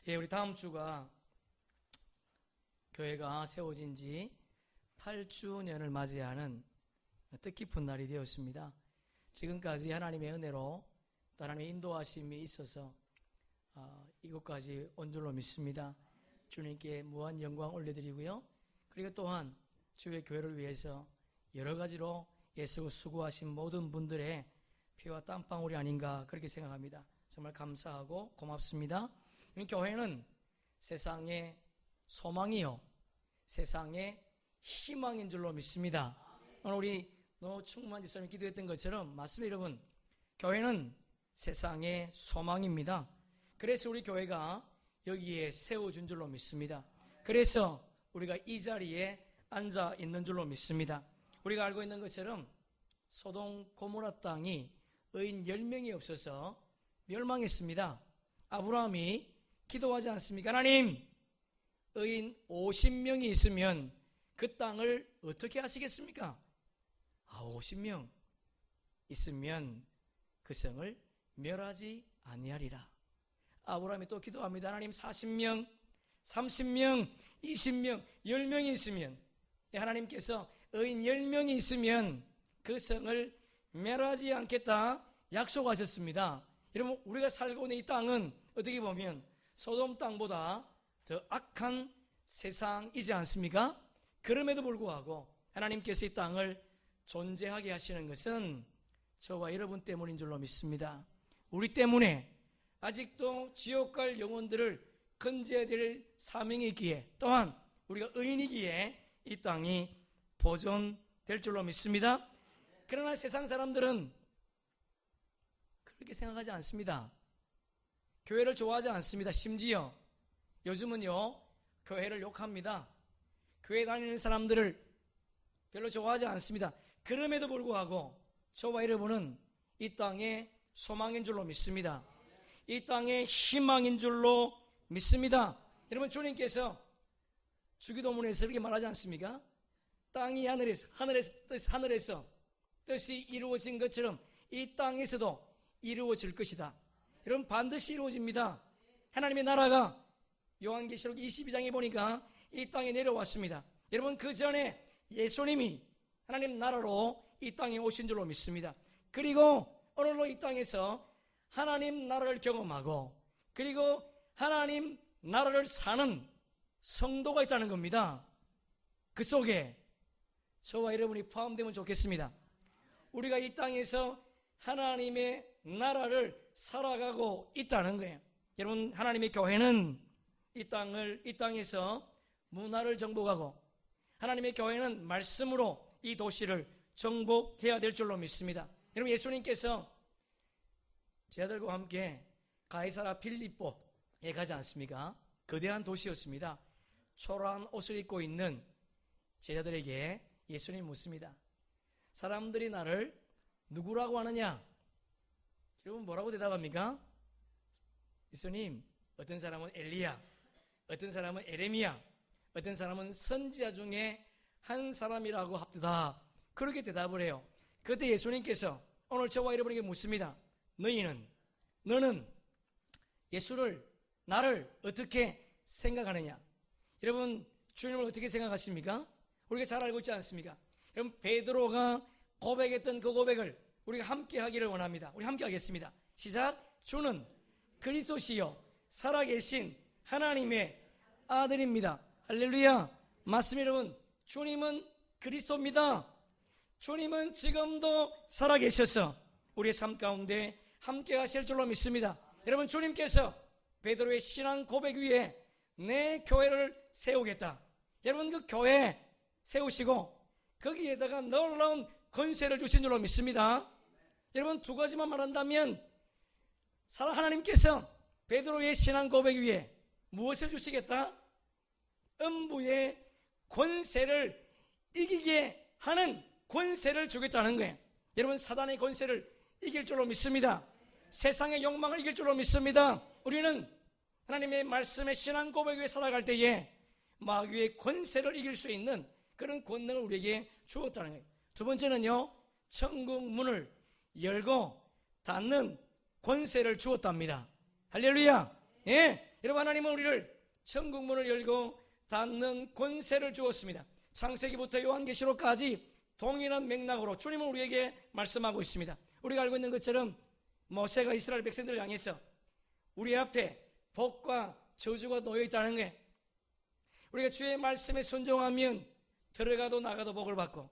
우리 다음 주가 교회가 세워진 지 8주년을 맞이하는 뜻깊은 날이 되었습니다. 지금까지 하나님의 은혜로 또 하나님의 인도하심이 있어서 이곳까지 온 줄로 믿습니다. 주님께 무한 영광 올려드리고요. 그리고 또한 주의 교회를 위해서 여러 가지로 예수 수고하신 모든 분들의 피와 땀방울이 아닌가 그렇게 생각합니다. 정말 감사하고 고맙습니다. 교회는 세상의 소망이요 세상의 희망인 줄로 믿습니다. 오늘 우리 노충만 지사님이 기도했던 것처럼 맞습니다. 여러분, 교회는 세상의 소망입니다. 그래서 우리 교회가 여기에 세워준 줄로 믿습니다. 그래서 우리가 이 자리에 앉아 있는 줄로 믿습니다. 우리가 알고 있는 것처럼 소돔 고모라 땅이 의인 10명이 없어서 멸망했습니다. 아브라함이 기도하지 않습니까? 하나님, 의인 50명이 있으면 그 땅을 어떻게 하시겠습니까? 50명 있으면 그 성을 멸하지 아니하리라. 아브라함이 또 기도합니다. 하나님, 40명, 30명, 20명, 10명이 있으면, 하나님께서 의인 10명이 있으면 그 성을 멸하지 않겠다 약속하셨습니다. 여러분, 우리가 살고 있는 이 땅은 어떻게 보면 소돔 땅보다 더 악한 세상이지 않습니까? 그럼에도 불구하고 하나님께서 이 땅을 존재하게 하시는 것은 저와 여러분 때문인 줄로 믿습니다. 우리 때문에 아직도 지옥 갈 영혼들을 건져야 될 사명이 있기에, 또한 우리가 의인이기에 이 땅이 보존될 줄로 믿습니다. 그러나 세상 사람들은 그렇게 생각하지 않습니다. 교회를 좋아하지 않습니다. 심지어 요즘은요, 교회를 욕합니다. 교회 다니는 사람들을 별로 좋아하지 않습니다. 그럼에도 불구하고 저와 여러분은 이 땅의 소망인 줄로 믿습니다. 이 땅의 희망인 줄로 믿습니다. 여러분, 주님께서 주기도문에서 이렇게 말하지 않습니까? 땅이 하늘에서 뜻이 이루어진 것처럼 이 땅에서도 이루어질 것이다. 여러분, 반드시 이루어집니다. 하나님의 나라가 요한계시록 22장에 보니까 이 땅에 내려왔습니다. 여러분, 그 전에 예수님이 하나님 나라로 이 땅에 오신 줄로 믿습니다. 그리고 오늘로 이 땅에서 하나님 나라를 경험하고, 그리고 하나님 나라를 사는 성도가 있다는 겁니다. 그 속에 저와 여러분이 포함되면 좋겠습니다. 우리가 이 땅에서 하나님의 나라를 살아가고 있다는 거예요. 여러분, 하나님의 교회는 이 땅에서 문화를 정복하고, 하나님의 교회는 말씀으로 이 도시를 정복해야 될 줄로 믿습니다. 여러분, 예수님께서 제자들과 함께 가이사라 필립보에 가지 않습니까? 거대한 도시였습니다. 초라한 옷을 입고 있는 제자들에게 예수님이 묻습니다. 사람들이 나를 누구라고 하느냐? 여러분, 뭐라고 대답합니까? 예수님, 어떤 사람은 엘리야, 어떤 사람은 에레미야, 어떤 사람은 선지자 중에 한 사람이라고 합니다. 그렇게 대답을 해요. 그때 예수님께서 오늘 저와 여러분에게 묻습니다. 너는 나를 어떻게 생각하느냐? 여러분, 주님을 어떻게 생각하십니까? 우리가 잘 알고 있지 않습니까? 여러분, 베드로가 고백했던 그 고백을 우리가 함께 하기를 원합니다. 우리 함께 하겠습니다. 시작. 주는 그리스도시요 살아계신 하나님의 아들입니다. 할렐루야. 맞습니다. 여러분, 주님은 그리스도입니다. 주님은 지금도 살아계셔서 우리의 삶 가운데 함께 하실 줄로 믿습니다. 여러분, 주님께서 베드로의 신앙 고백 위에 내 교회를 세우겠다. 여러분, 그 교회 세우시고 거기에다가 놀라운 권세를 주신 줄로 믿습니다. 여러분, 두 가지만 말한다면, 하나님께서 베드로의 신앙 고백 위에 무엇을 주시겠다? 음부의 권세를 이기게 하는 권세를 주겠다는 거예요. 여러분, 사단의 권세를 이길 줄로 믿습니다. 세상의 욕망을 이길 줄로 믿습니다. 우리는 하나님의 말씀의 신앙 고백 위에 살아갈 때에 마귀의 권세를 이길 수 있는 그런 권능을 우리에게 주었다는 거예요. 두 번째는요, 천국 문을 열고 닫는 권세를 주었답니다. 할렐루야. 예, 여러분, 하나님은 우리를 천국 문을 열고 닫는 권세를 주었습니다. 창세기부터 요한계시록까지 동일한 맥락으로 주님은 우리에게 말씀하고 있습니다. 우리가 알고 있는 것처럼 모세가 이스라엘 백성들을 향해서 우리 앞에 복과 저주가 놓여 있다는 게, 우리가 주의 말씀에 순종하면 들어가도 나가도 복을 받고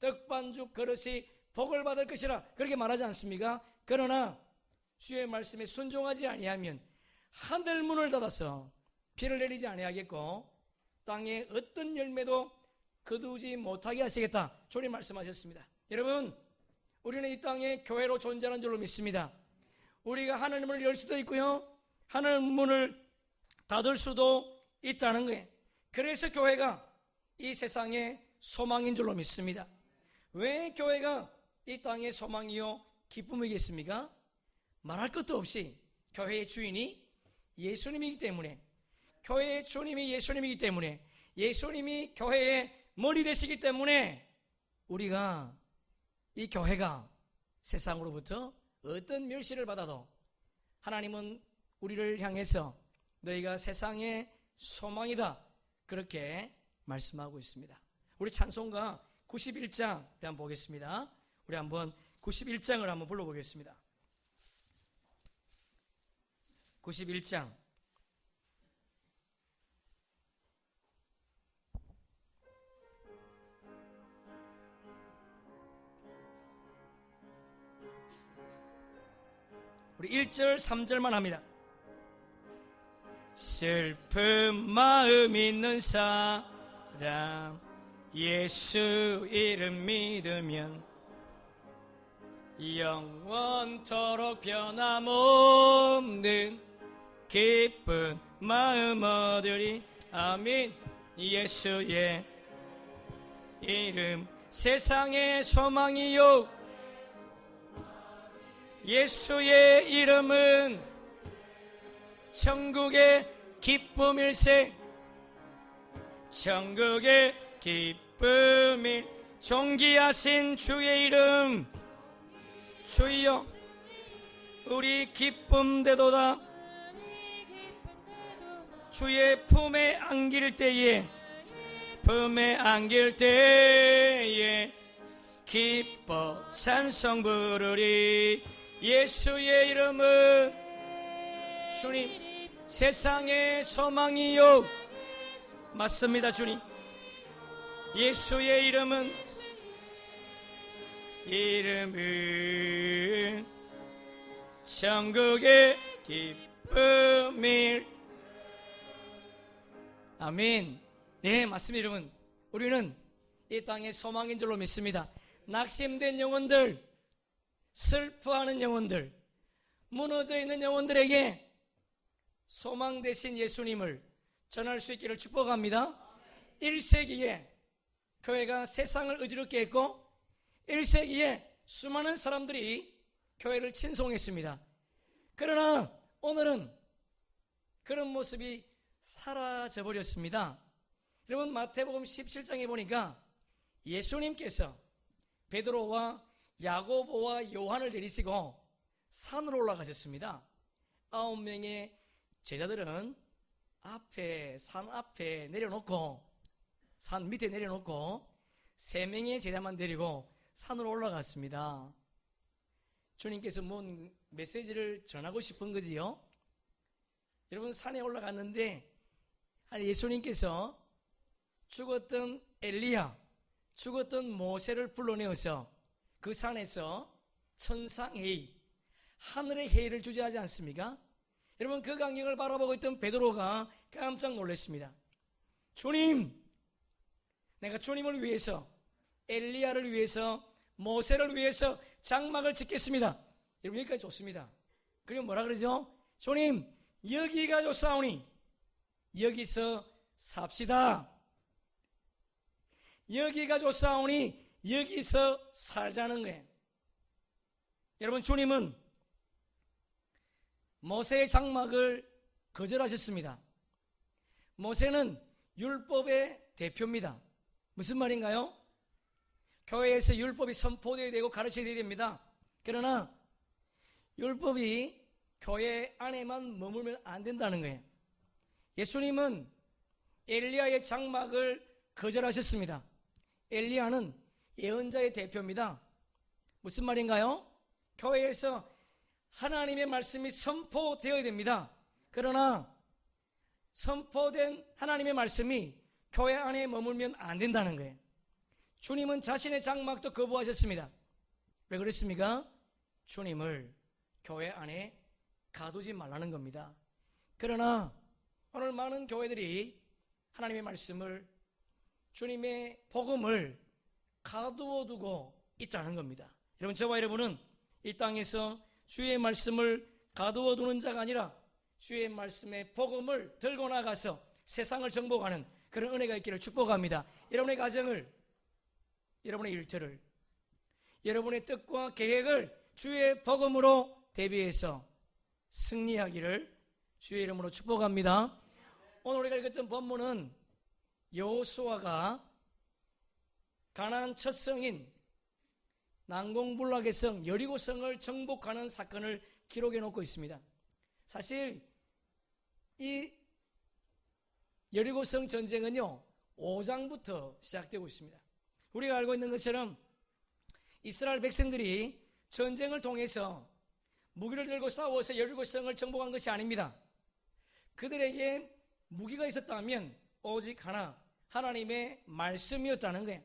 떡반죽 그릇이 복을 받을 것이라 그렇게 말하지 않습니까? 그러나 주의 말씀에 순종하지 아니하면 하늘 문을 닫아서 비를 내리지 아니하겠고 땅에 어떤 열매도 거두지 못하게 하시겠다, 주님 말씀하셨습니다. 여러분, 우리는 이 땅에 교회로 존재하는 줄로 믿습니다. 우리가 하늘 문을 열 수도 있고요, 하늘 문을 닫을 수도 있다는 거예요. 그래서 교회가 이 세상의 소망인 줄로 믿습니다. 왜 교회가 이 땅의 소망이요 기쁨이겠습니까? 말할 것도 없이 교회의 주인이 예수님이기 때문에, 교회의 주님이 예수님이기 때문에, 예수님이 교회의 머리 되시기 때문에 우리가, 이 교회가 세상으로부터 어떤 멸시를 받아도 하나님은 우리를 향해서 너희가 세상의 소망이다, 그렇게 말씀하고 있습니다. 우리 찬송가 91장 한번 보겠습니다. 우리 한번 91장을 한번 불러보겠습니다. 91장. 우리 1절 3절만 합니다. 슬픈 마음 있는 사람 예수 이름 믿으면 영원토록 변함없는 기쁜 마음 얻으리. 아멘. 예수의 이름 세상의 소망이요, 예수의 이름은 천국의 기쁨일세. 천국의 기쁨일 존귀하신 주의 이름. 주여, 우리 기쁨되도다. 주의 품에 안길 때에, 품에 안길 때에 기뻐 찬송 부르리. 예수의 이름은 주님 세상의 소망이요. 맞습니다, 주님. 예수의 이름은 천국의 기쁨일. 아멘. 네, 맞습니다, 여러분. 우리는 이 땅의 소망인 줄로 믿습니다. 낙심된 영혼들, 슬퍼하는 영혼들, 무너져 있는 영혼들에게 소망 되신 예수님을 전할 수 있기를 축복합니다. 1세기에 교회가 세상을 어지럽게 했고 1세기에 수많은 사람들이 교회를 친송했습니다. 그러나 오늘은 그런 모습이 사라져버렸습니다. 여러분, 마태복음 17장에 보니까 예수님께서 베드로와 야고보와 요한을 내리시고 산으로 올라가셨습니다. 9명의 제자들은 산 앞에 내려놓고, 산 밑에 내려놓고 3명의 제자만 데리고 산으로 올라갔습니다. 주님께서 뭔 메시지를 전하고 싶은 거지요? 여러분, 산에 올라갔는데 예수님께서 죽었던 엘리야, 죽었던 모세를 불러내어서 그 산에서 천상회의, 하늘의 회의를 주재하지 않습니까? 여러분, 그 광경을 바라보고 있던 베드로가 깜짝 놀랐습니다. 주님, 내가 주님을 위해서, 엘리야를 위해서, 모세를 위해서 장막을 짓겠습니다. 여러분, 여기까지 좋습니다. 그리고 뭐라 그러죠? 주님, 여기가 좋사오니 여기서 삽시다. 여기가 좋사오니 여기서 살자는 거예요. 여러분, 주님은 모세의 장막을 거절하셨습니다. 모세는 율법의 대표입니다. 무슨 말인가요? 교회에서 율법이 선포되어야 되고 가르쳐야 됩니다. 그러나 율법이 교회 안에만 머물면 안 된다는 거예요. 예수님은 엘리야의 장막을 거절하셨습니다. 엘리야는 예언자의 대표입니다. 무슨 말인가요? 교회에서 하나님의 말씀이 선포되어야 됩니다. 그러나 선포된 하나님의 말씀이 교회 안에 머물면 안 된다는 거예요. 주님은 자신의 장막도 거부하셨습니다. 왜 그랬습니까? 주님을 교회 안에 가두지 말라는 겁니다. 그러나 오늘 많은 교회들이 하나님의 말씀을, 주님의 복음을 가두어 두고 있다는 겁니다. 여러분, 저와 여러분은 이 땅에서 주의 말씀을 가두어 두는 자가 아니라 주의 말씀의 복음을 들고 나가서 세상을 정복하는 그런 은혜가 있기를 축복합니다. 여러분의 가정을, 여러분의 일터를, 여러분의 뜻과 계획을 주의 복음으로 대비해서 승리하기를 주의 이름으로 축복합니다. 오늘 우리가 읽었던 본문은 여호수아가 가나안 첫 성인 난공불락의 성 여리고성을 정복하는 사건을 기록해 놓고 있습니다. 사실 이 여리고성 전쟁은요 5장부터 시작되고 있습니다. 우리가 알고 있는 것처럼 이스라엘 백성들이 전쟁을 통해서 무기를 들고 싸워서 여리고성을 정복한 것이 아닙니다. 그들에게 무기가 있었다면 오직 하나, 하나님의 말씀이었다는 거예요.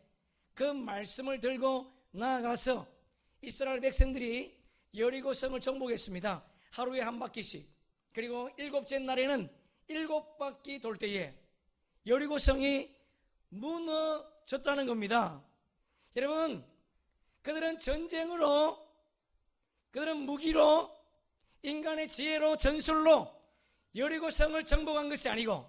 그 말씀을 들고 나아가서 이스라엘 백성들이 여리고성을 정복했습니다. 하루에 한 바퀴씩. 그리고 7째 날에는 7바퀴 돌 때에 여리고성이 무너졌다는 겁니다. 여러분, 그들은 전쟁으로, 그들은 무기로, 인간의 지혜로, 전술로 여리고성을 정복한 것이 아니고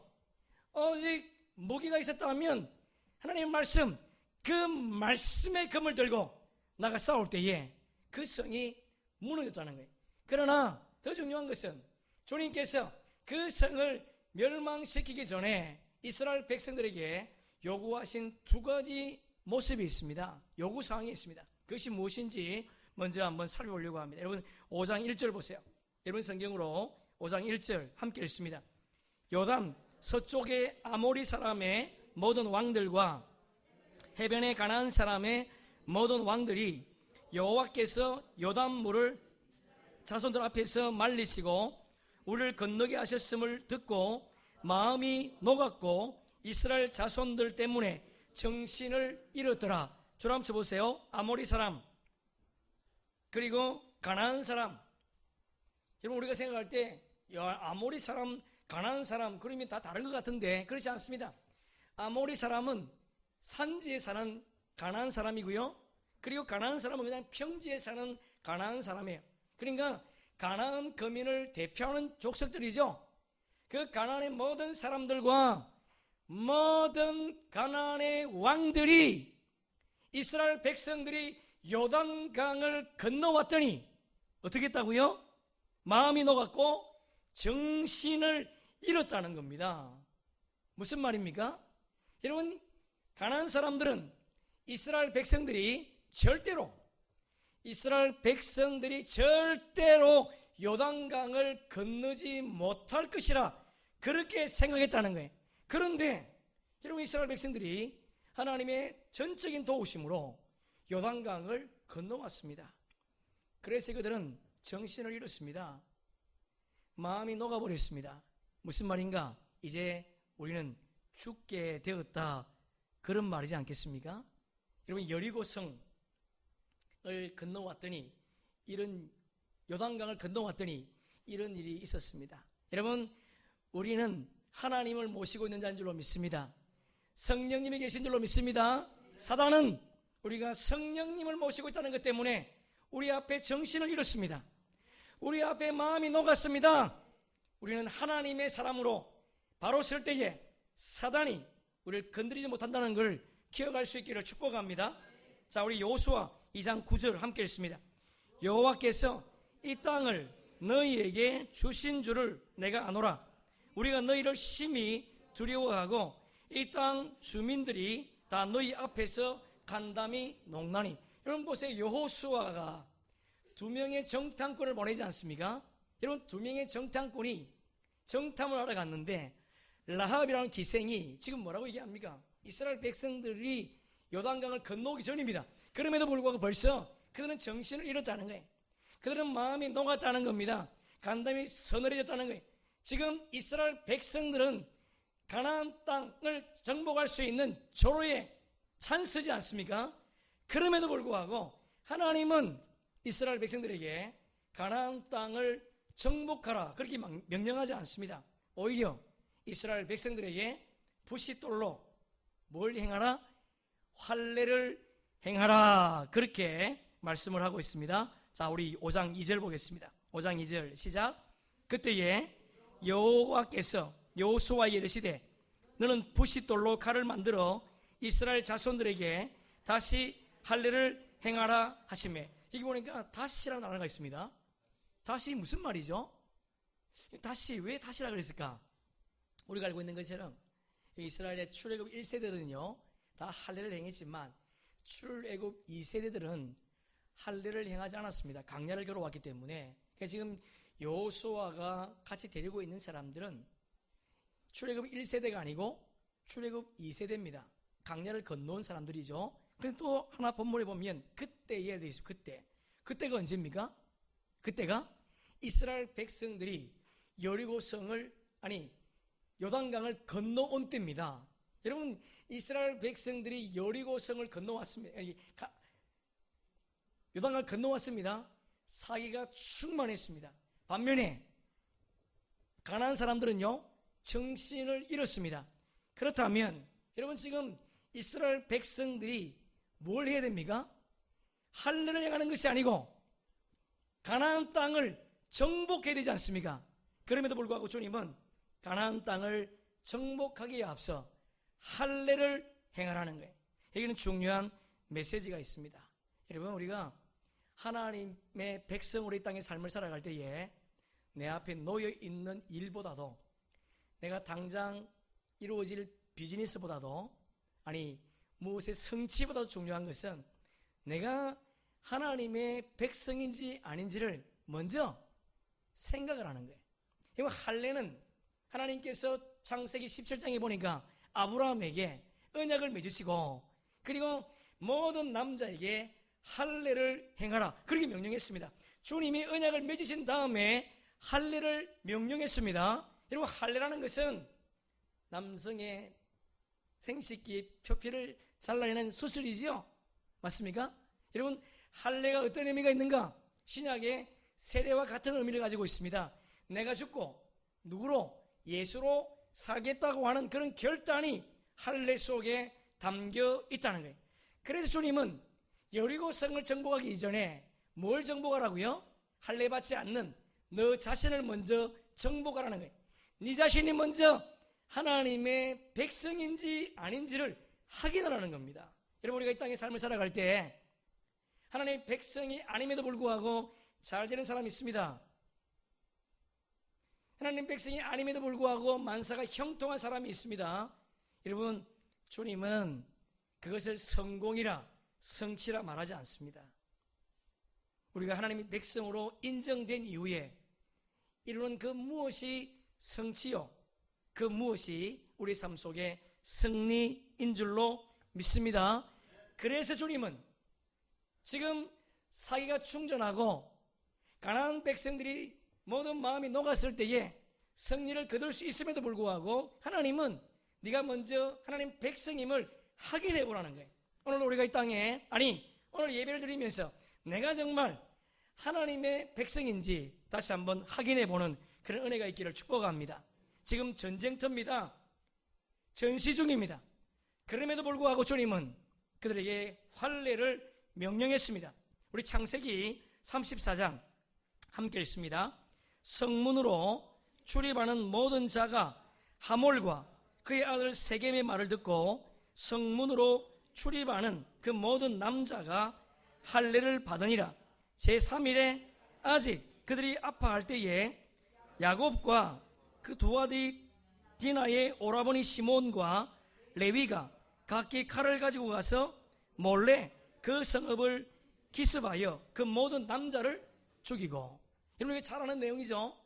오직 무기가 있었다면 하나님의 말씀, 그 말씀의 검을 들고 나가 싸울 때에 그 성이 무너졌다는 거예요. 그러나 더 중요한 것은 주님께서 그 성을 멸망시키기 전에 이스라엘 백성들에게 요구하신 2가지 모습이 있습니다. 요구사항이 있습니다. 그것이 무엇인지 먼저 한번 살펴보려고 합니다. 여러분 5장 1절 보세요. 여러분 성경으로 5장 1절 함께 읽습니다. 요담 서쪽의 아모리 사람의 모든 왕들과 해변의 가나안 사람의 모든 왕들이 여호와께서 요담 물을 자손들 앞에서 말리시고 우리를 건너게 하셨음을 듣고 마음이 녹았고 이스라엘 자손들 때문에 정신을 잃었더라. 줄 한번 쳐보세요. 아모리 사람 그리고 가나안 사람. 여러분 우리가 생각할 때 아모리 사람, 가나안 사람 그러면 다 다른 것 같은데 그렇지 않습니다. 아모리 사람은 산지에 사는 가나안 사람이고요. 그리고 가나안 사람은 그냥 평지에 사는 가나안 사람이에요. 그러니까 가나안 거민을 대표하는 족속들이죠. 그 가나안의 모든 사람들과 모든 가나안의 왕들이 이스라엘 백성들이 요단강을 건너왔더니 어떻게 했다고요? 마음이 녹았고 정신을 잃었다는 겁니다. 무슨 말입니까? 여러분 가나안 사람들은 이스라엘 백성들이 절대로 요단강을 건너지 못할 것이라 그렇게 생각했다는 거예요. 그런데 여러분 이스라엘 백성들이 하나님의 전적인 도우심으로 요단강을 건너왔습니다. 그래서 그들은 정신을 잃었습니다. 마음이 녹아버렸습니다. 무슨 말인가? 이제 우리는 죽게 되었다 그런 말이지 않겠습니까? 여러분 여리고성을 건너왔더니 요단강을 건너왔더니 이런 일이 있었습니다. 여러분 우리는 하나님을 모시고 있는 자인 줄로 믿습니다. 성령님이 계신 줄로 믿습니다. 사단은 우리가 성령님을 모시고 있다는 것 때문에 우리 앞에 정신을 잃었습니다. 우리 앞에 마음이 녹았습니다. 우리는 하나님의 사람으로 바로 설 때에 사단이 우리를 건드리지 못한다는 걸 기억할 수 있기를 축복합니다. 자, 우리 여호수아 2장 9절 함께 읽습니다. 여호와께서 이 땅을 너희에게 주신 줄을 내가 아노라. 우리가 너희를 심히 두려워하고 이 땅 주민들이 다 너희 앞에서 간담이 녹나니. 여러분 보세요. 여호수아가 2명의 정탐꾼을 보내지 않습니까? 여러분, 두 명의 정탐꾼이 정탐을 하러 갔는데 라합이라는 기생이 지금 뭐라고 얘기합니까? 이스라엘 백성들이 요단강을 건너오기 전입니다. 그럼에도 불구하고 벌써 그들은 정신을 잃었다는 거예요. 그들은 마음이 녹았다는 겁니다. 간담이 서늘해졌다는 거예요. 지금 이스라엘 백성들은 가나안 땅을 정복할 수 있는 절호의 찬스지 않습니까? 그럼에도 불구하고 하나님은 이스라엘 백성들에게 가나안 땅을 정복하라 그렇게 명령하지 않습니다. 오히려 이스라엘 백성들에게 부싯돌로 뭘 행하라? 환례를 행하라 그렇게 말씀을 하고 있습니다. 자, 우리 5장 2절 보겠습니다. 5장 2절 시작. 그때에 여호와께서 여호수아에게 이르시되 너는 부싯돌로 칼을 만들어 이스라엘 자손들에게 다시 할례를 행하라 하시매. 여기 보니까 다시라는 단어가 있습니다. 다시 무슨 말이죠? 다시, 왜 다시라 그랬을까? 우리가 알고 있는 것처럼 이스라엘의 출애굽 1세대들은요 다 할례를 행했지만 출애굽 2세대들은 할례를 행하지 않았습니다. 광야를 걸어왔기 때문에. 그래서 지금 여호수아가 같이 데리고 있는 사람들은 출애굽 1세대가 아니고 출애굽 2세대입니다. 광야를 건너온 사람들이죠. 그런데 또 하나 본문에 보면 그때에 되어 있습니다. 그때가 언제입니까? 그때가 이스라엘 백성들이 여리고성을 요단강을 건너온 때입니다. 여러분, 이스라엘 백성들이 여리고성을 건너왔습니다. 요단강을 건너왔습니다. 사기가 충만했습니다. 반면에 가나안 사람들은요 정신을 잃었습니다. 그렇다면 여러분, 지금 이스라엘 백성들이 뭘 해야 됩니까? 할례를 행하는 것이 아니고 가나안 땅을 정복해야 되지 않습니까? 그럼에도 불구하고 주님은 가나안 땅을 정복하기에 앞서 할례를 행하라는 거예요. 여기는 중요한 메시지가 있습니다. 여러분, 우리가 하나님의 백성으로 이 땅의 삶을 살아갈 때에 내 앞에 놓여 있는 일보다도 내가 당장 이루어질 비즈니스보다도 무엇의 성취보다도 중요한 것은 내가 하나님의 백성인지 아닌지를 먼저 생각을 하는 거예요. 이 할례는 하나님께서 창세기 17장에 보니까 아브라함에게 언약을 맺으시고 그리고 모든 남자에게 할례를 행하라 그렇게 명령했습니다. 주님이 언약을 맺으신 다음에 할례를 명령했습니다. 여러분, 할례라는 것은 남성의 생식기 표피를 잘라내는 수술이지요. 맞습니까? 여러분, 할례가 어떤 의미가 있는가? 신약의 세례와 같은 의미를 가지고 있습니다. 내가 죽고 누구로? 예수로 살겠다고 하는 그런 결단이 할례 속에 담겨 있다는 거예요. 그래서 주님은 여리고성을 정복하기 이전에 뭘 정복하라고요? 할례 받지 않는 너 자신을 먼저 정복하라는 거예요. 네 자신이 먼저 하나님의 백성인지 아닌지를 확인하라는 겁니다. 여러분, 우리가 이 땅의 삶을 살아갈 때 하나님의 백성이 아님에도 불구하고 잘 되는 사람이 있습니다. 하나님 백성이 아님에도 불구하고 만사가 형통한 사람이 있습니다. 여러분, 주님은 그것을 성공이라 성취라 말하지 않습니다. 우리가 하나님의 백성으로 인정된 이후에 이루는 그 무엇이 성취요, 그 무엇이 우리 삶 속에 승리인 줄로 믿습니다. 그래서 주님은 지금 사기가 충전하고 가나안 백성들이 모든 마음이 녹았을 때에 승리를 거둘 수 있음에도 불구하고 하나님은 네가 먼저 하나님 백성임을 확인해 보라는 거예요. 오늘 우리가 이 땅에 오늘 예배를 드리면서 내가 정말 하나님의 백성인지 다시 한번 확인해 보는 그런 은혜가 있기를 축복합니다. 지금 전쟁터입니다. 전시 중입니다. 그럼에도 불구하고 주님은 그들에게 환례를 명령했습니다. 우리 창세기 34장 함께 읽습니다. 성문으로 출입하는 모든 자가 하몰과 그의 아들 세겜의 말을 듣고 성문으로 출입하는 그 모든 남자가 할례를 받으니라. 제3일에 아직 그들이 아파할 때에 야곱과 그 두 아들 디나의 오라버니 시몬과 레위가 각기 칼을 가지고 가서 몰래 그 성읍을 기습하여 그 모든 남자를 죽이고. 여러분 이게 잘 아는 내용이죠.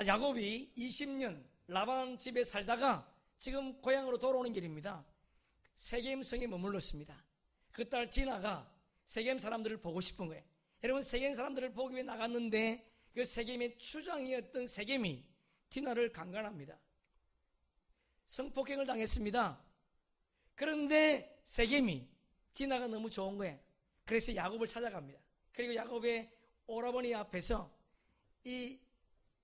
야곱이 20년 라반 집에 살다가 지금 고향으로 돌아오는 길입니다. 세겜성에 머물렀습니다. 그 딸 디나가 세겜 사람들을 보고 싶은 거예요. 여러분 세겜 사람들을 보기 위해 나갔는데 그 세겜의 추장이었던 세겜이 디나를 강간합니다. 성폭행을 당했습니다. 그런데 세겜이 디나가 너무 좋은 거예요. 그래서 야곱을 찾아갑니다. 그리고 야곱의 오라버니 앞에서 이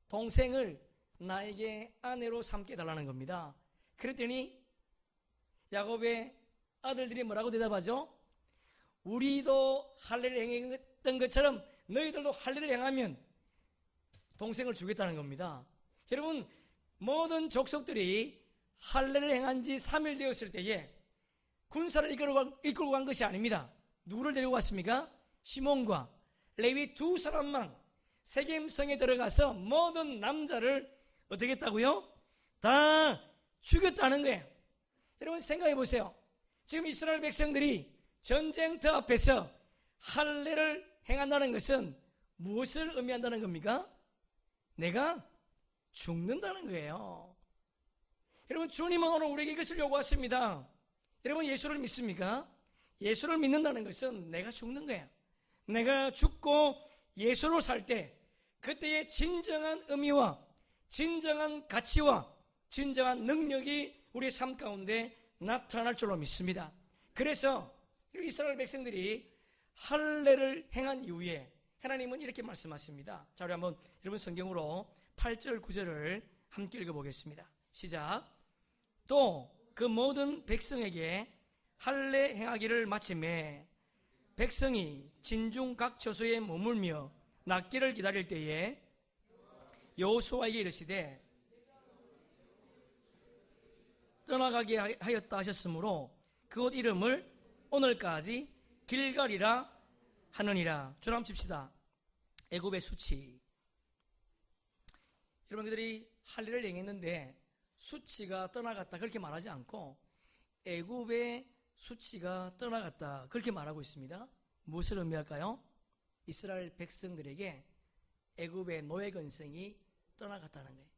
동생을 나에게 아내로 삼게 달라는 겁니다. 그랬더니 야곱의 아들들이 뭐라고 대답하죠? 우리도 할례를 행했던 것처럼 너희들도 할례를 행하면 동생을 주겠다는 겁니다. 여러분 모든 족속들이 할례를 행한 지 3일 되었을 때에 군사를 이끌고 간 것이 아닙니다. 누구를 데리고 갔습니까? 시몬과 레위 두 사람만 세겜성에 들어가서 모든 남자를 어떻게 했다고요? 다 죽였다는 거예요. 여러분 생각해 보세요. 지금 이스라엘 백성들이 전쟁터 앞에서 할례를 행한다는 것은 무엇을 의미한다는 겁니까? 내가 죽는다는 거예요. 여러분 주님은 오늘 우리에게 이것을 요구하십니다. 여러분 예수를 믿습니까? 예수를 믿는다는 것은 내가 죽는 거예요. 내가 죽고 예수로 살 때 그때의 진정한 의미와 진정한 가치와 진정한 능력이 우리의 삶 가운데 나타날 줄로 믿습니다. 그래서 이스라엘 백성들이 할례를 행한 이후에 하나님은 이렇게 말씀하십니다. 자, 우리 한번 여러분 성경으로 8절 9절을 함께 읽어보겠습니다. 시작. 또 그 모든 백성에게 할례 행하기를 마침에 백성이 진중 각 처소에 머물며 낫기를 기다릴 때에 여호수아에게 이르시되 떠나가게 하였다 하셨으므로 그곳 이름을 오늘까지 길갈이라 하느니라. 줄 한번 칩시다. 애굽의 수치. 여러분들이 할례를 행했는데 수치가 떠나갔다 그렇게 말하지 않고 애굽의 수치가 떠나갔다 그렇게 말하고 있습니다. 무엇을 의미할까요? 이스라엘 백성들에게 애굽의 노예건성이 떠나갔다는 거예요.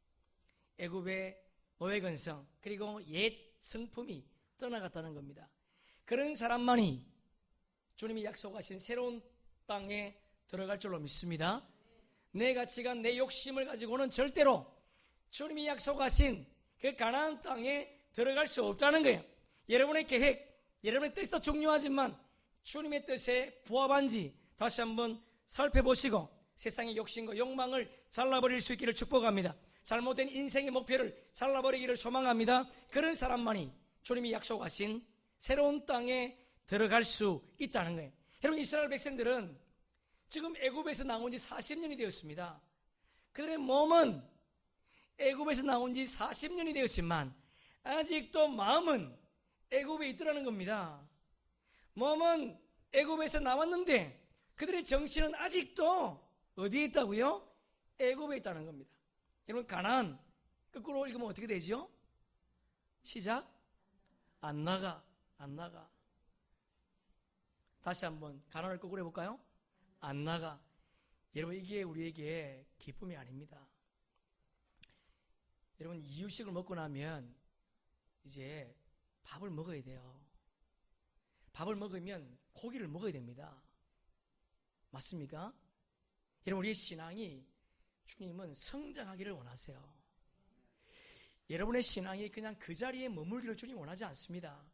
애굽의 노예건성 그리고 옛 성품이 떠나갔다는 겁니다. 그런 사람만이 주님이 약속하신 새로운 땅에 들어갈 줄로 믿습니다. 내 가치가 내 욕심을 가지고는 절대로 주님이 약속하신 그 가나안 땅에 들어갈 수 없다는 거예요. 여러분의 계획, 여러분의 뜻도 중요하지만 주님의 뜻에 부합한지 다시 한번 살펴보시고 세상의 욕심과 욕망을 잘라버릴 수 있기를 축복합니다. 잘못된 인생의 목표를 잘라버리기를 소망합니다. 그런 사람만이 주님이 약속하신 새로운 땅에 들어갈 수 있다는 거예요. 여러분 이스라엘 백성들은 지금 애굽에서 나온 지 40년이 되었습니다. 그들의 몸은 애굽에서 나온 지 40년이 되었지만 아직도 마음은 애굽에 있더라는 겁니다. 몸은 애굽에서 나왔는데 그들의 정신은 아직도 어디에 있다고요? 애굽에 있다는 겁니다. 여러분 가나안 거꾸로 읽으면 어떻게 되죠? 시작. 안 나가. 다시 한번 가나안을 거꾸로 해볼까요? 안 나가. 여러분 이게 우리에게 기쁨이 아닙니다. 여러분 이유식을 먹고 나면 이제 밥을 먹어야 돼요. 밥을 먹으면 고기를 먹어야 됩니다. 맞습니까? 여러분 우리의 신앙이 주님은 성장하기를 원하세요. 여러분의 신앙이 그냥 그 자리에 머물기를 주님 원하지 않습니다.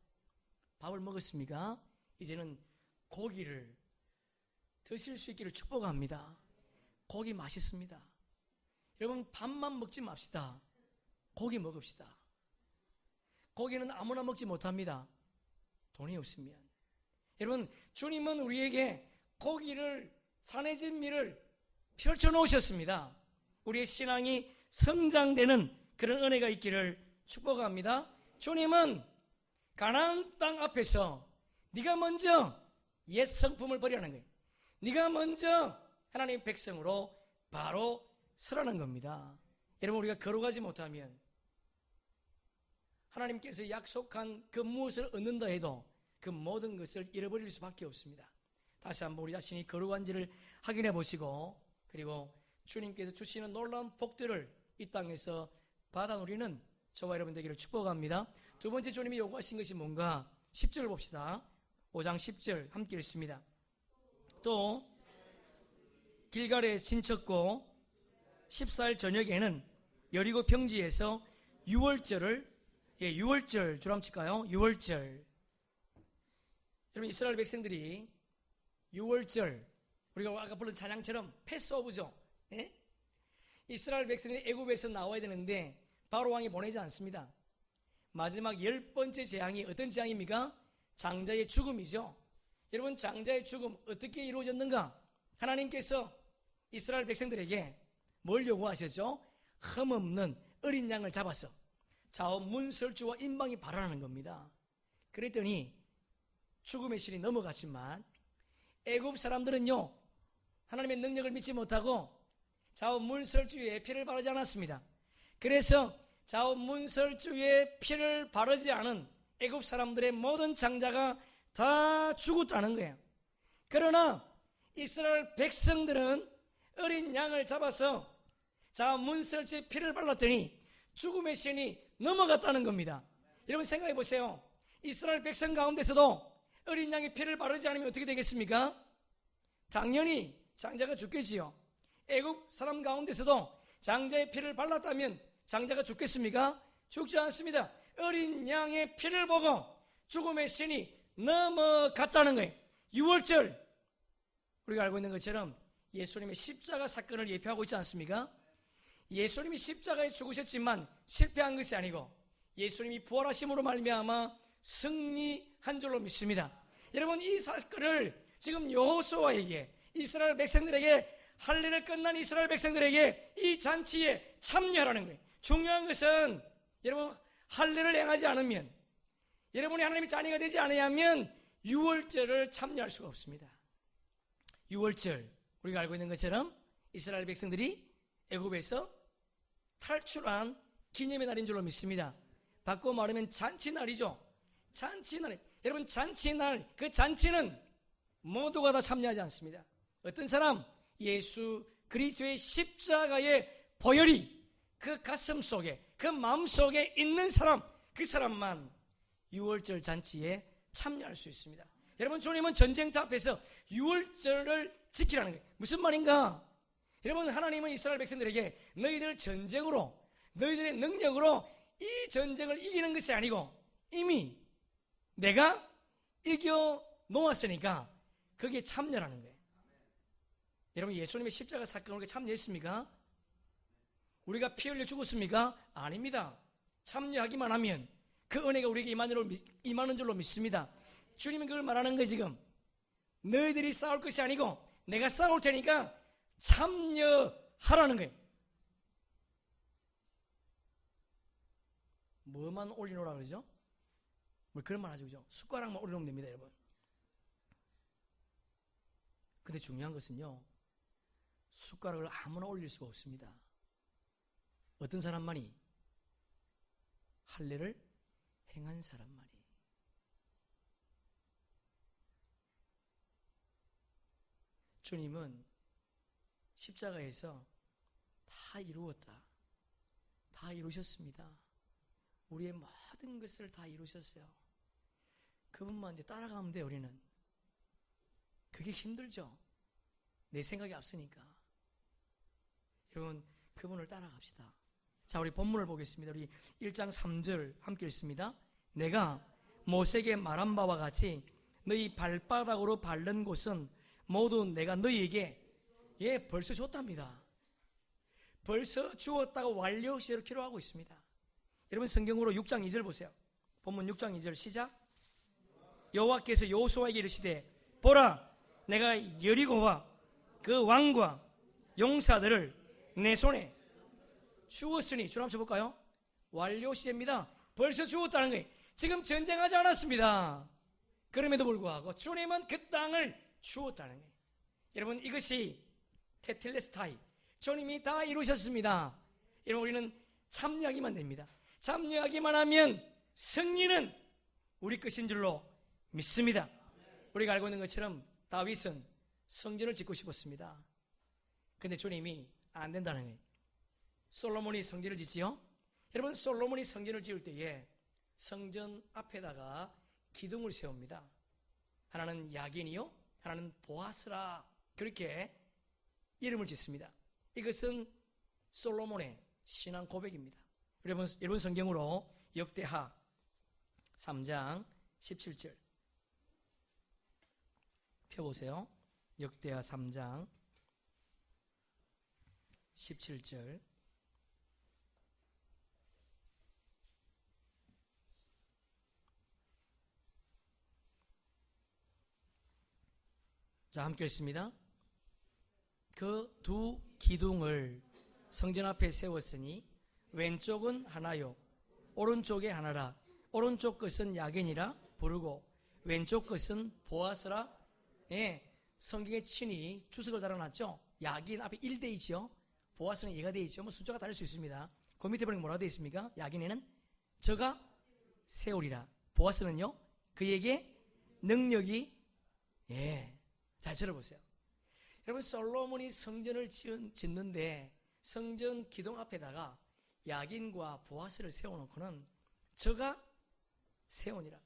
밥을 먹었습니까? 이제는 고기를 드실 수 있기를 축복합니다. 고기 맛있습니다. 여러분 밥만 먹지 맙시다. 고기 먹읍시다. 고기는 아무나 먹지 못합니다. 돈이 없으면. 여러분 주님은 우리에게 고기를 산의 진미를 펼쳐 놓으셨습니다. 우리의 신앙이 성장되는 그런 은혜가 있기를 축복합니다. 주님은 가나안 땅 앞에서 네가 먼저 옛 성품을 버리라는 거예요. 네가 먼저 하나님의 백성으로 바로 서라는 겁니다. 여러분 우리가 걸어가지 못하면 하나님께서 약속한 그 무엇을 얻는다 해도 그 모든 것을 잃어버릴 수밖에 없습니다. 다시 한번 우리 자신이 거룩한지를 확인해 보시고 그리고 주님께서 주시는 놀라운 복들을 이 땅에서 받아 누리는 저와 여러분 되기를 축복합니다. 두 번째 주님이 요구하신 것이 뭔가? 10절 봅시다. 5장 10절 함께 읽습니다. 또 길갈에 진쳤고 14일 저녁에는 여리고 평지에서 유월절을, 유월절 줄 한번 칠까요? 유월절. 여러분, 이스라엘 백성들이 유월절, 우리가 아까 부른 찬양처럼 패스오브죠. 예? 이스라엘 백성이 애굽에서 나와야 되는데 바로 왕이 보내지 않습니다. 마지막 10번째 재앙이 어떤 재앙입니까? 장자의 죽음이죠. 여러분, 장자의 죽음 어떻게 이루어졌는가? 하나님께서 이스라엘 백성들에게 뭘 요구하셨죠? 흠없는 어린 양을 잡아서 좌우 문설주와 임방이 발언하는 겁니다. 그랬더니 죽음의 신이 넘어갔지만 애굽 사람들은요, 하나님의 능력을 믿지 못하고 좌우 문설주에 피를 바르지 않았습니다. 그래서 좌우 문설주에 피를 바르지 않은 애굽 사람들의 모든 장자가 다 죽었다는 거예요. 그러나 이스라엘 백성들은 어린 양을 잡아서 좌우 문설주에 피를 발랐더니 죽음의 신이 넘어갔다는 겁니다. 여러분, 생각해 보세요. 이스라엘 백성 가운데서도 어린 양의 피를 바르지 않으면 어떻게 되겠습니까? 당연히 장자가 죽겠지요. 애굽 사람 가운데서도 장자의 피를 발랐다면 장자가 죽겠습니까? 죽지 않습니다. 어린 양의 피를 보고 죽음의 신이 넘어갔다는 거예요. 유월절, 우리가 알고 있는 것처럼 예수님의 십자가 사건을 예표하고 있지 않습니까? 예수님이 십자가에 죽으셨지만 실패한 것이 아니고 예수님이 부활하심으로 말미암아 승리한 줄로 믿습니다. 여러분, 이 사건을 지금 여호수아에게, 이스라엘 백성들에게, 할례를 끝난 이스라엘 백성들에게 이 잔치에 참여하라는 거예요. 중요한 것은 여러분, 할례를 행하지 않으면, 여러분이 하나님의 자녀가 되지 않으면 유월절을 참여할 수가 없습니다. 유월절, 우리가 알고 있는 것처럼 이스라엘 백성들이 애굽에서 탈출한 기념의 날인 줄로 믿습니다. 바꿔 말하면 잔치날이죠. 잔치날. 여러분, 잔치날, 그 잔치는 모두가 다 참여하지 않습니다. 어떤 사람, 예수 그리스도의 십자가의 보혈이 그 가슴 속에, 그 마음 속에 있는 사람, 그 사람만 유월절 잔치에 참여할 수 있습니다. 여러분, 주님은 전쟁터 앞에서 유월절을 지키라는 거예요. 무슨 말인가? 여러분, 하나님은 이스라엘 백성들에게 너희들 전쟁으로, 너희들의 능력으로 이 전쟁을 이기는 것이 아니고 이미 내가 이겨 놓았으니까 거기에 참여하는 거예요. 여러분, 예수님의 십자가 사건에 참여했습니까? 우리가 피 흘려 죽었습니까? 아닙니다. 참여하기만 하면 그 은혜가 우리에게 임하는 줄로 믿습니다. 주님은 그걸 말하는 거예요. 지금 너희들이 싸울 것이 아니고 내가 싸울 테니까 참여하라는 거예요. 뭐만 올리노라 그러죠? 뭐 그런 말 하죠, 그죠? 숟가락만 올려놓으면 됩니다, 여러분. 근데 중요한 것은요, 숟가락을 아무나 올릴 수가 없습니다. 어떤 사람만이? 할례를 행한 사람만이. 주님은 십자가에서 다 이루었다, 다 이루셨습니다. 우리의 모든 것을 다 이루셨어요. 그분만 이제 따라가면 돼요. 우리는 그게 힘들죠. 내 생각이 앞서니까. 여러분, 그분을 따라갑시다. 자, 우리 본문을 보겠습니다. 우리 1장 3절 함께 읽습니다. 내가 모세에게 말한 바와 같이 너희 발바닥으로 밟는 곳은 모두 내가 너희에게 벌써 줬답니다. 벌써 주었다고 완료 시제로 기록하고 있습니다. 여러분, 성경으로 6장 2절 보세요. 본문 6장 2절 시작. 여호와께서 여호수아에게 이르시되 보라, 내가 여리고와 그 왕과 용사들을 내 손에 주었으니. 줄 한번 쳐볼까요? 완료 시제입니다. 벌써 주었다는 거예요. 지금 전쟁하지 않았습니다. 그럼에도 불구하고 주님은 그 땅을 주었다는 거예요. 여러분, 이것이 테텔레스타이, 주님이 다 이루셨습니다. 여러분, 우리는 참여하기만 됩니다. 참여하기만 하면 승리는 우리 것인 줄로 믿습니다. 우리가 알고 있는 것처럼 다윗은 성전을 짓고 싶었습니다. 근데 주님이 안 된다는 거예요. 솔로몬이 성전을 짓지요. 여러분, 솔로몬이 성전을 지을 때에 성전 앞에다가 기둥을 세웁니다. 하나는 야긴이요, 하나는 보아스라, 그렇게 이름을 짓습니다. 이것은 솔로몬의 신앙 고백입니다. 여러분 성경으로 역대하 3장 17절 펴보세요. 역대하 3장 17절. 자, 함께 읽습니다. 그 두 기둥을 성전 앞에 세웠으니 왼쪽은 하나요, 오른쪽에 하나라. 오른쪽 것은 야긴이라 부르고 왼쪽 것은 보아스라. 예, 성경에 친히 주석을 달아놨죠. 야긴 앞에 1돼 있죠. 보아스는 2가 돼 있죠. 뭐 숫자가 다를 수 있습니다. 그 밑에 보니까 뭐라고 돼 있습니까? 야긴에는 저가 세우리라. 보아스는요, 그에게 능력이. 예, 잘 들어보세요. 여러분, 솔로몬이 성전을 짓는데 성전 기둥 앞에다가 야긴과 보아스를 세워놓고는 저가 세우니라.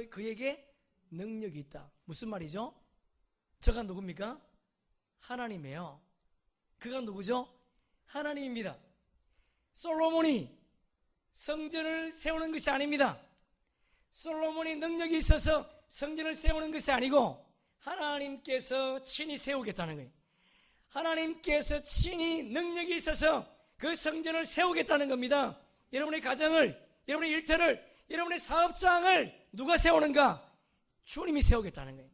그에게 능력이 있다. 무슨 말이죠? 저가 누굽니까? 하나님이에요. 그가 누구죠? 하나님입니다. 솔로몬이 성전을 세우는 것이 아닙니다. 솔로몬이 능력이 있어서 성전을 세우는 것이 아니고 하나님께서 친히 세우겠다는 거예요. 하나님께서 친히 능력이 있어서 그 성전을 세우겠다는 겁니다. 여러분의 가정을, 여러분의 일터를, 여러분의 사업장을 누가 세우는가? 주님이 세우겠다는 거예요.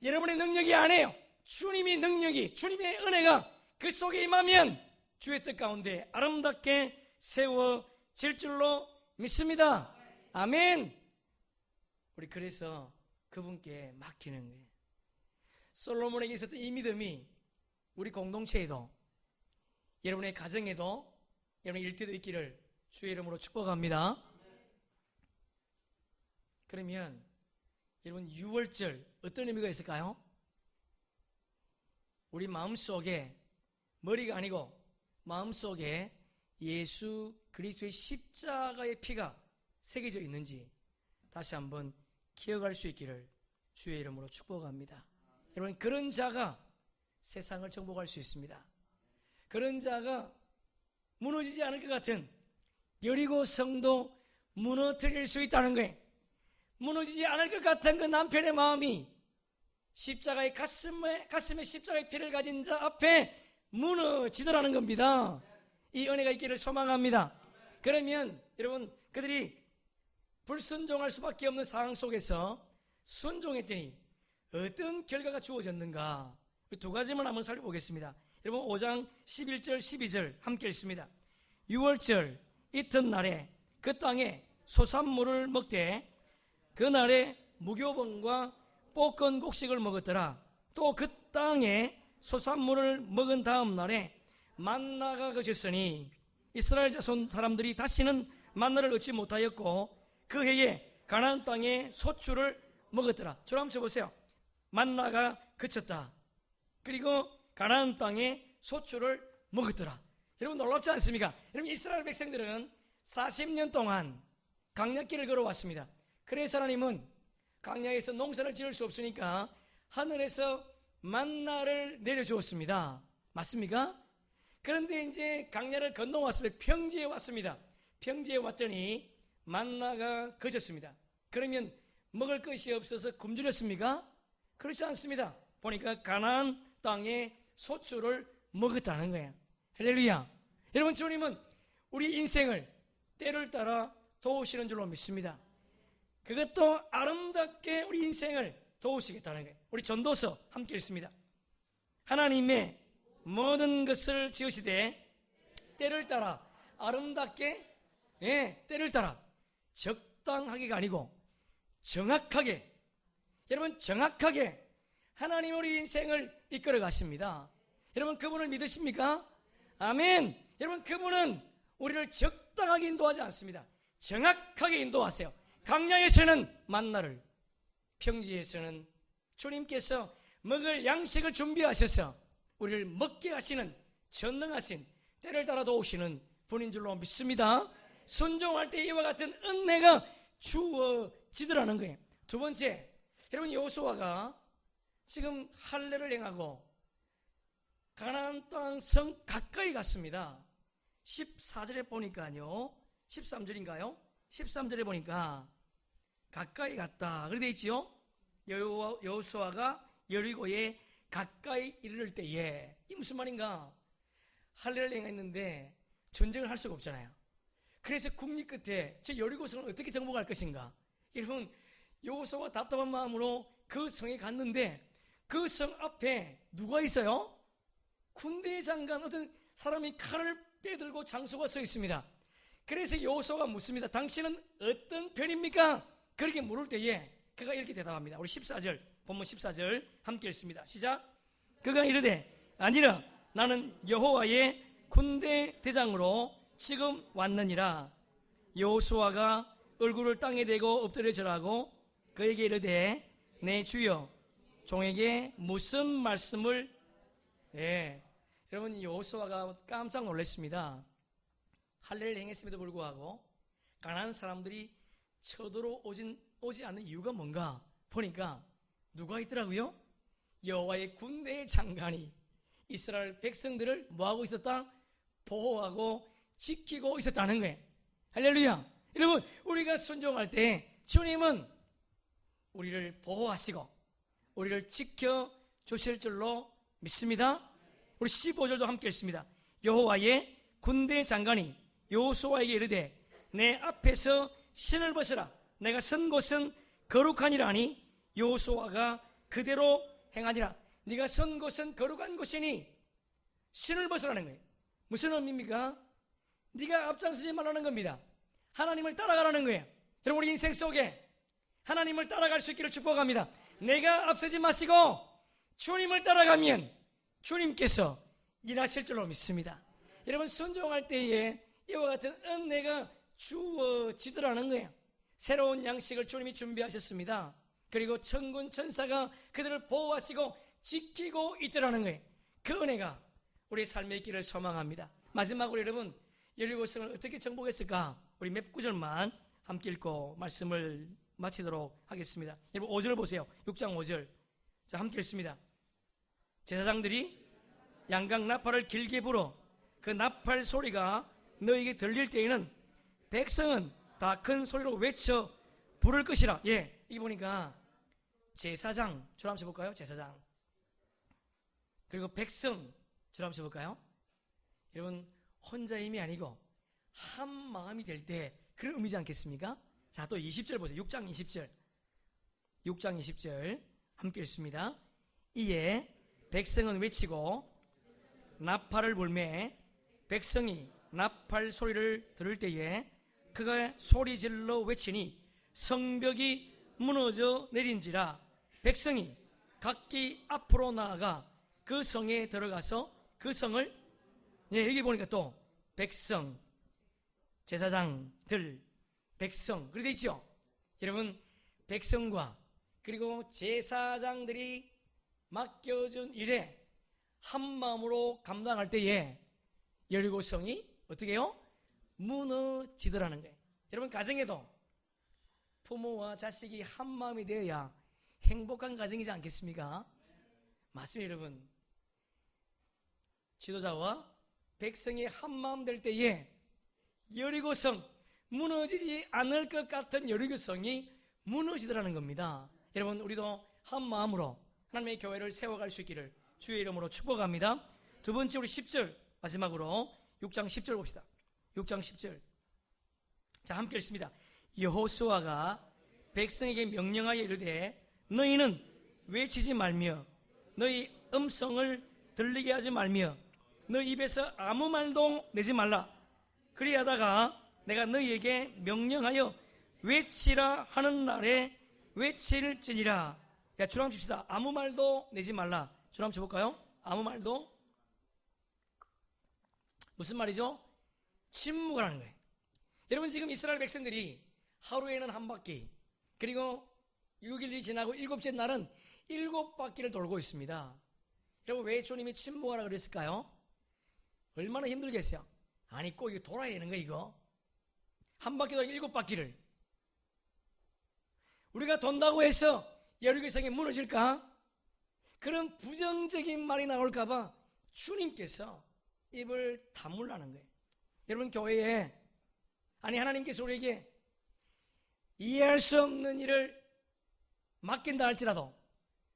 여러분의 능력이 아니에요. 주님의 능력이, 주님의 은혜가 그 속에 임하면 주의 뜻 가운데 아름답게 세워질 줄로 믿습니다. 아멘. 우리 그래서 그분께 맡기는 거예요. 솔로몬에게 있었던 이 믿음이 우리 공동체에도, 여러분의 가정에도, 여러분의 일터도 있기를 주의 이름으로 축복합니다. 그러면 여러분, 6월절 어떤 의미가 있을까요? 우리 마음속에, 머리가 아니고 마음속에 예수 그리스도의 십자가의 피가 새겨져 있는지 다시 한번 기억할 수 있기를 주의 이름으로 축복합니다. 여러분, 그런 자가 세상을 정복할 수 있습니다. 그런 자가 무너지지 않을 것 같은 여리고 성도 무너뜨릴 수 있다는 거예요. 무너지지 않을 것 같은 그 남편의 마음이 십자가의 가슴에 십자가의 피를 가진 자 앞에 무너지더라는 겁니다. 이 은혜가 있기를 소망합니다. 그러면 여러분, 그들이 불순종할 수밖에 없는 상황 속에서 순종했더니 어떤 결과가 주어졌는가? 두 가지만 한번 살펴보겠습니다. 여러분, 5장 11절 12절 함께 읽습니다. 6월절 이튿날에 그 땅에 소산물을 먹되 그날에 무교병과 볶은 곡식을 먹었더라. 또 그 땅에 소산물을 먹은 다음 날에 만나가 그쳤으니 이스라엘 자손 사람들이 다시는 만나를 얻지 못하였고 그 해에 가나안 땅에 소출을 먹었더라. 저를 한번 쳐보세요. 만나가 그쳤다. 그리고 가나안 땅에 소출을 먹었더라. 여러분, 놀랍지 않습니까? 여러분, 이스라엘 백성들은 40년 동안 광야길을 걸어왔습니다. 그래서 하나님은 광야에서 농사를 지을 수 없으니까 하늘에서 만나를 내려주었습니다. 맞습니까? 그런데 이제 광야를 건너왔습니다. 평지에 왔습니다. 평지에 왔더니 만나가 그쳤습니다. 그러면 먹을 것이 없어서 굶주렸습니까? 그렇지 않습니다. 보니까 가나안 땅에 소출을 먹었다는 거예요. 할렐루야. 여러분, 주님은 우리 인생을 때를 따라 도우시는 줄로 믿습니다. 그것도 아름답게 우리 인생을 도우시겠다는 거예요. 우리 전도서 함께 읽습니다. 하나님의 모든 것을 지으시되 때를 따라 아름답게, 때를 따라 적당하게가 아니고 정확하게, 여러분, 정확하게 하나님 우리 인생을 이끌어 가십니다. 여러분, 그분을 믿으십니까? 아멘. 여러분, 그분은 우리를 적당하게 인도하지 않습니다. 정확하게 인도하세요. 광야에서는 만나를, 평지에서는 주님께서 먹을 양식을 준비하셔서 우리를 먹게 하시는 전능하신 때를 따라 도우시는 분인 줄로 믿습니다. 순종할 때 이와 같은 은혜가 주어지더라는 거예요. 두 번째, 여러분 여호수아가 지금 할례를 행하고 가나안 땅 성 가까이 갔습니다. 14절에 보니까요, 13절인가요? 13절에 보니까 가까이 갔다 그렇게 되어 있지요. 여호수아가 여리고에 가까이 이르를 때에, 이 무슨 말인가? 할례를 행했는데 전쟁을 할 수가 없잖아요. 그래서 국리 끝에 저 여리고성을 어떻게 정복할 것인가? 여러분, 여호수아가 답답한 마음으로 그 성에 갔는데 그 성 앞에 누가 있어요? 군대 장관, 어떤 사람이 칼을 빼들고 장수가 서 있습니다. 그래서 여호수아가 묻습니다. 당신은 어떤 편입니까? 그렇게 물을 때에 그가 이렇게 대답합니다. 우리 14절, 본문 14절 함께 읽습니다. 시작. 그가 이르되 아니라 나는 여호와의 군대 대장으로 지금 왔느니라. 여호수아가 얼굴을 땅에 대고 엎드려 절하고 그에게 이르되 내 주여 종에게 무슨 말씀을. 여러분, 여호수아가 깜짝 놀랐습니다. 할례를 행했음에도 불구하고 가나안 사람들이 쳐들어오지 않는 이유가 뭔가 보니까 누가 있더라고요? 여호와의 군대의 장관이 이스라엘 백성들을 뭐하고 있었다? 보호하고 지키고 있었다는 거예요. 할렐루야. 여러분, 우리가 순종할 때 주님은 우리를 보호하시고 우리를 지켜주실 줄로 믿습니다. 우리 15절도 함께 읽습니다. 여호와의 군대 장관이 여호수아에게 이르되 내 앞에서 신을 벗으라. 내가 선 곳은 거룩하니라 하니 여호수아가 그대로 행하니라. 네가 선 곳은 거룩한 곳이니 신을 벗으라는 거예요. 무슨 의미입니까? 네가 앞장서지 말라는 겁니다. 하나님을 따라가라는 거예요. 여러분, 우리 인생 속에 하나님을 따라갈 수 있기를 축복합니다. 내가 앞서지 마시고 주님을 따라가면 주님께서 일하실 줄로 믿습니다. 여러분, 순종할 때에 이와 같은 은혜가 주어지더라는 거예요. 새로운 양식을 주님이 준비하셨습니다. 그리고 천군 천사가 그들을 보호하시고 지키고 있더라는 거예요. 그 은혜가 우리 삶의 길을 소망합니다. 마지막으로 여러분, 여리고성을 어떻게 정복했을까? 우리 몇 구절만 함께 읽고 말씀을 마치도록 하겠습니다. 여러분, 5절 보세요. 6장 5절. 자, 함께 읽습니다. 제사장들이 양각 나팔을 길게 불어 그 나팔 소리가 너에게 들릴 때에는 백성은 다 큰 소리로 외쳐 부를 것이라. 이게 보니까 제사장, 줄 한번 쳐볼까요? 제사장. 그리고 백성, 줄 한번 쳐볼까요? 여러분, 혼자의 힘이 아니고 한 마음이 될 때 그런 의미지 않겠습니까? 자, 또 20절 보세요. 6장 20절. 6장 20절 함께 읽습니다. 이에 백성은 외치고 나팔을 불매 백성이 나팔 소리를 들을 때에 그가 소리 질러 외치니 성벽이 무너져 내린지라. 백성이 각기 앞으로 나아가 그 성에 들어가서 그 성을, 여기 보니까 또 백성, 제사장들, 백성 그렇게 되어 있죠. 여러분, 백성과 그리고 제사장들이 맡겨준 일에 한 마음으로 감당할 때에 여리고성이 어떻게 해요? 무너지더라는 거예요. 여러분, 가정에도 부모와 자식이 한 마음이 되어야 행복한 가정이지 않겠습니까? 맞습니다. 여러분, 지도자와 백성이 한 마음 될 때에 여리고성, 무너지지 않을 것 같은 여리고성이 무너지더라는 겁니다. 여러분, 우리도 한 마음으로 하나님의 교회를 세워갈 수 있기를 주의 이름으로 축복합니다. 두 번째, 우리 10절 마지막으로 6장 10절 봅시다. 6장 10절. 자, 함께 읽습니다. 여호수아가 백성에게 명령하여 이르되 너희는 외치지 말며 너희 음성을 들리게 하지 말며 너희 입에서 아무 말도 내지 말라. 그리하다가 내가 너희에게 명령하여 외치라 하는 날에 외칠지니라. 야, 줄 한번 칩시다. 아무 말도 내지 말라. 줄 한번 쳐볼까요? 아무 말도. 무슨 말이죠? 침묵하라는 거예요. 여러분, 지금 이스라엘 백성들이 하루에는 한 바퀴, 그리고 6일이 지나고 7째 날은 7바퀴를 돌고 있습니다. 여러분, 왜 주님이 침묵하라 그랬을까요? 얼마나 힘들겠어요. 아니, 꼭 이거 돌아야 되는 거, 이거. 한 바퀴도 아니고 7바퀴를. 우리가 돈다고 해서 여리고성이 무너질까? 그런 부정적인 말이 나올까봐 주님께서 입을 다물라는 거예요. 여러분, 교회에, 아니, 하나님께서 우리에게 이해할 수 없는 일을 맡긴다 할지라도,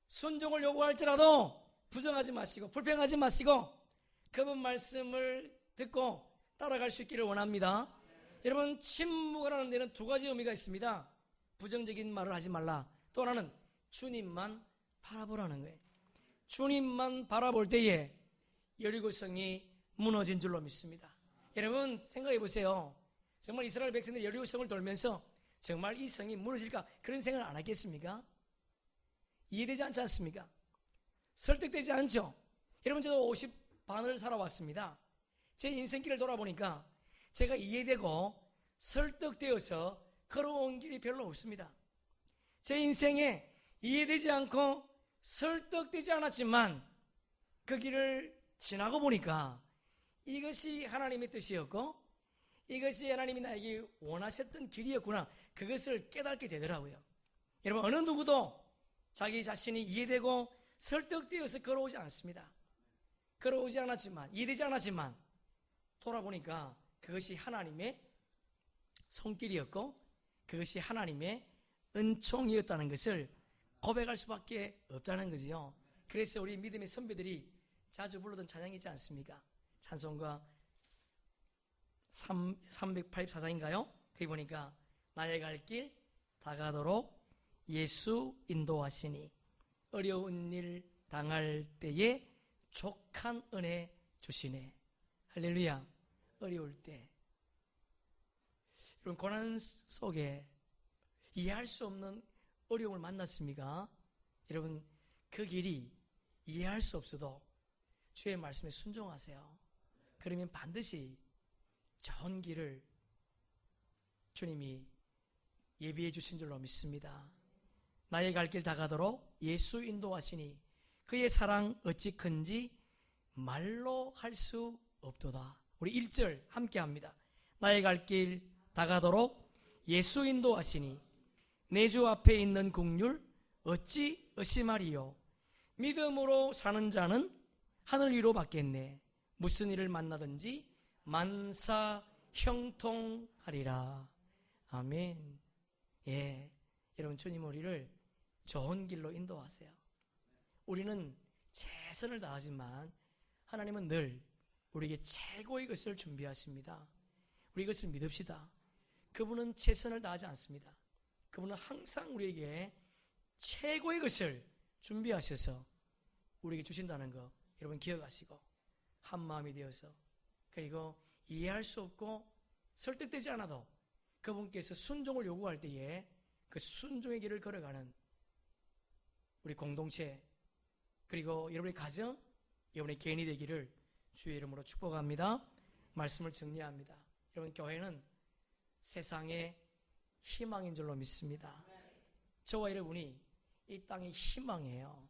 순종을 요구할지라도 부정하지 마시고 불평하지 마시고 그분 말씀을 듣고 따라갈 수 있기를 원합니다. 여러분, 침묵을 하는 데는 2가지 의미가 있습니다. 부정적인 말을 하지 말라. 또 하나는 주님만 바라보라는 거예요. 주님만 바라볼 때에 여리고성이 무너진 줄로 믿습니다. 여러분, 생각해 보세요. 정말 이스라엘 백성들이 여리고성을 돌면서 정말 이 성이 무너질까, 그런 생각을 안 하겠습니까? 이해되지 않지 않습니까? 설득되지 않죠? 여러분, 저도 50반을 살아왔습니다. 제 인생길을 돌아보니까 제가 이해되고 설득되어서 걸어온 길이 별로 없습니다. 제 인생에 이해되지 않고 설득되지 않았지만 그 길을 지나고 보니까 이것이 하나님의 뜻이었고 이것이 하나님이 나에게 원하셨던 길이었구나, 그것을 깨닫게 되더라고요. 여러분, 어느 누구도 자기 자신이 이해되고 설득되어서 걸어오지 않습니다. 걸어오지 않았지만, 이해되지 않았지만 돌아보니까 그것이 하나님의 손길이었고 그것이 하나님의 은총이었다는 것을 고백할 수밖에 없다는 거지요. 그래서 우리 믿음의 선배들이 자주 불렀던 찬양이 있지 않습니까? 찬송가 384장인가요? 거기 보니까 나의 갈 길 다가도록 예수 인도하시니 어려운 일 당할 때에 족한 은혜 주시네. 할렐루야. 어려울 때, 여러분, 고난 속에 이해할 수 없는 어려움을 만났습니까? 여러분, 그 길이 이해할 수 없어도 주의 말씀에 순종하세요. 그러면 반드시 좋은 길을 주님이 예비해 주신 줄로 믿습니다. 나의 갈 길 다가도록 예수 인도하시니 그의 사랑 어찌 큰지 말로 할 수 없도다. 우리 1절 함께 합니다. 나의 갈 길 다가도록 예수 인도하시니 내 주 앞에 있는 국률 어찌 의심하리요. 믿음으로 사는 자는 하늘 위로 받겠네. 무슨 일을 만나든지 만사 형통하리라. 아멘. 예, 여러분, 주님 우리를 좋은 길로 인도하세요. 우리는 최선을 다하지만 하나님은 늘 우리에게 최고의 것을 준비하십니다. 우리 이것을 믿읍시다. 그분은 최선을 다하지 않습니다. 그분은 항상 우리에게 최고의 것을 준비하셔서 우리에게 주신다는 거 여러분 기억하시고 한 마음이 되어서, 그리고 이해할 수 없고 설득되지 않아도 그분께서 순종을 요구할 때에 그 순종의 길을 걸어가는 우리 공동체, 그리고 여러분의 가정, 여러분의 개인이 되기를 주의 이름으로 축복합니다. 말씀을 정리합니다. 여러분, 교회는 세상의 희망인 줄로 믿습니다. 저와 여러분이 이 땅의 희망이에요.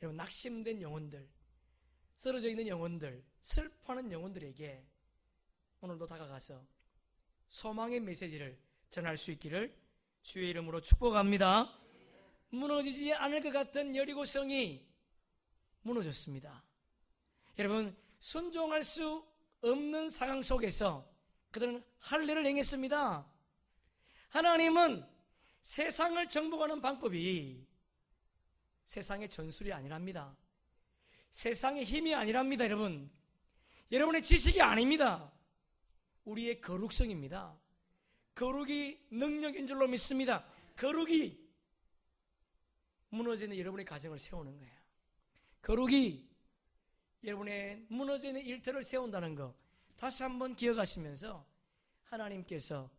여러분, 낙심된 영혼들, 쓰러져 있는 영혼들, 슬퍼하는 영혼들에게 오늘도 다가가서 소망의 메시지를 전할 수 있기를 주의 이름으로 축복합니다. 무너지지 않을 것 같은 여리고성이 무너졌습니다. 여러분, 순종할 수 없는 상황 속에서 그들은 할례를 행했습니다. 하나님은 세상을 정복하는 방법이 세상의 전술이 아니랍니다. 세상의 힘이 아니랍니다. 여러분의 지식이 아닙니다. 우리의 거룩성입니다. 거룩이 능력인 줄로 믿습니다. 거룩이 무너지는 여러분의 가정을 세우는 거예요. 거룩이 여러분의 무너져 있는 일터를 세운다는 거 다시 한번 기억하시면서 하나님께서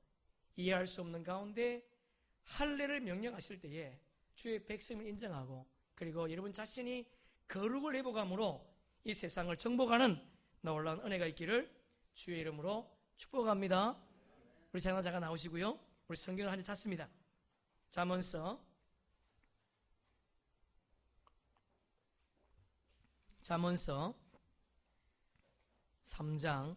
이해할 수 없는 가운데 할례를 명령하실 때에 주의 백성을 인정하고, 그리고 여러분 자신이 거룩을 회복함으로 이 세상을 정복하는 놀라운 은혜가 있기를 주의 이름으로 축복합니다. 우리 찬양자가 나오시고요. 우리 성경을 한 장 찾습니다. 잠언서 잠언서 3장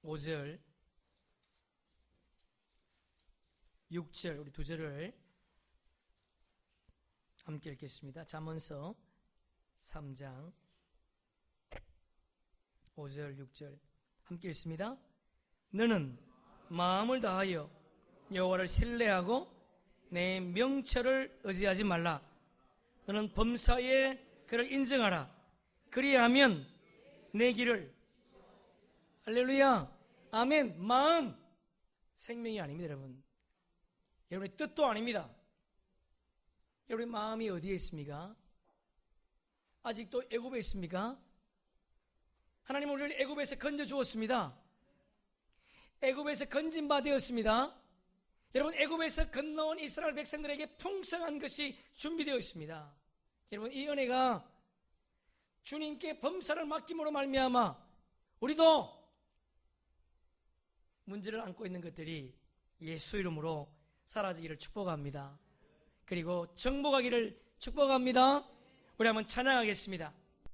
5절 6절 우리 두 절을 함께 읽겠습니다. 잠언서 3장 5절 6절 함께 읽습니다. 너는 마음을 다하여 여호와를 신뢰하고 내 명철을 의지하지 말라. 너는 범사에 그를 인정하라. 그리하면 내 길을 할렐루야 아멘. 마음 생명이 아닙니다. 여러분, 여러분의 뜻도 아닙니다. 여러분의 마음이 어디에 있습니까? 아직도 애굽에 있습니까? 하나님 우리를 애굽에서 건져 주었습니다. 애굽에서 건진 바 되었습니다. 여러분, 애굽에서 건너온 이스라엘 백성들에게 풍성한 것이 준비되어 있습니다. 여러분, 이 은혜가 주님께 범사를 맡김으로 말미암아 우리도 문제를 안고 있는 것들이 예수 이름으로 사라지기를 축복합니다. 그리고 정복하기를 축복합니다. 우리 한번 찬양하겠습니다.